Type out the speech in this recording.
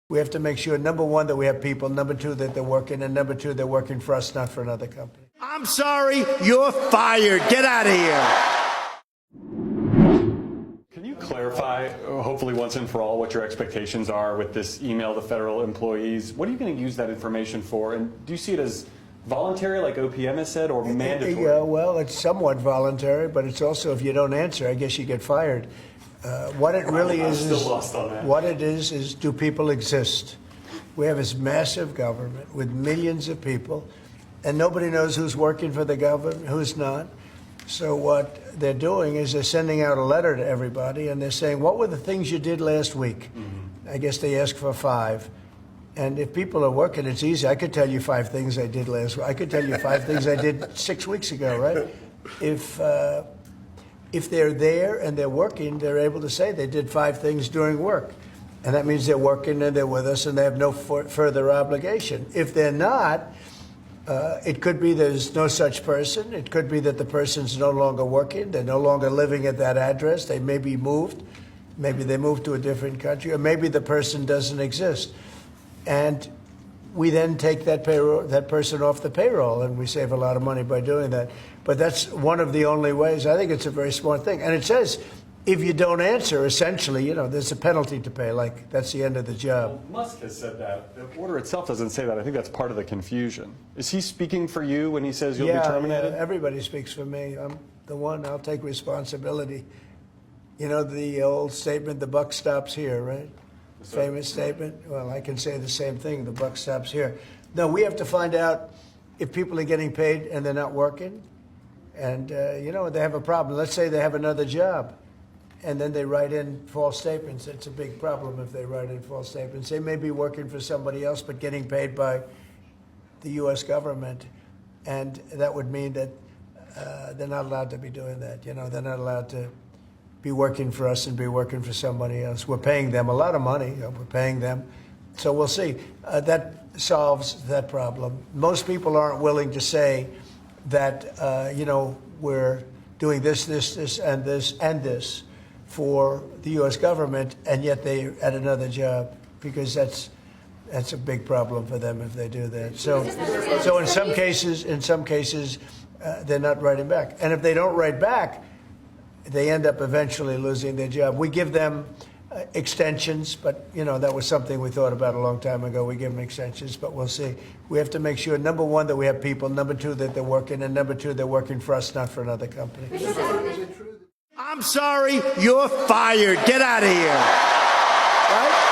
We have to make sure, number one, that we have people, number two, that they're working, and number two, they're working for us, not for another company. I'm sorry, you're fired. Get out of here. Can you clarify, hopefully once and for all, what your expectations are with this email to federal employees? What are you going to use that information for? And do you see it as voluntary, like OPM has said, or mandatory? Yeah, well, it's somewhat voluntary, but it's also, if you don't answer, I guess you get fired. What it really I'm is, still lost on that. What it is do people exist? We have this massive government with millions of people, and nobody knows who's working for the government, who's not. So what they're doing is they're sending out a letter to everybody, and they're saying, what were the things you did last week? Mm-hmm. I guess they ask for 5. And if people are working, it's easy. I could tell you 5 things I did last week. I could tell you 5 things I did 6 weeks ago, right? If they're there and they're working, they're able to say they did 5 things during work. And that means they're working and they're with us and they have no further obligation. If they're not, it could be there's no such person. It could be that the person's no longer working. They're no longer living at that address. They may be moved. Maybe they moved to a different country, or maybe the person doesn't exist. And we then take that person off the payroll, and we save a lot of money by doing that. But that's one of the only ways. I think it's a very smart thing. And it says, if you don't answer, essentially, there's a penalty to pay. Like, that's the end of the job. Well, Musk has said that. The order itself doesn't say that. I think that's part of the confusion. Is he speaking for you when he says you'll be terminated? Yeah, everybody speaks for me. I'm the one. I'll take responsibility. You know the old statement, the buck stops here, right? Famous statement. Well, I can say the same thing. The buck stops here. No, we have to find out if people are getting paid and they're not working. And, they have a problem. Let's say they have another job, and then they write in false statements. It's a big problem if they write in false statements. They may be working for somebody else but getting paid by the U.S. government, and that would mean that they're not allowed to be doing that. They're not allowed to be working for us and be working for somebody else. We're paying them a lot of money. We're paying them. So we'll see. That solves that problem. Most people aren't willing to say that, we're doing this, and this for the U.S. government, and yet they're at another job, because that's a big problem for them if they do that. So in some cases, they're not writing back. And if they don't write back, they end up eventually losing their job. We give them extensions, but, that was something we thought about a long time ago. We give them extensions, but we'll see. We have to make sure, number one, that we have people, number two, that they're working, and number two, they're working for us, not for another company. I'm sorry, you're fired. Get out of here. Right?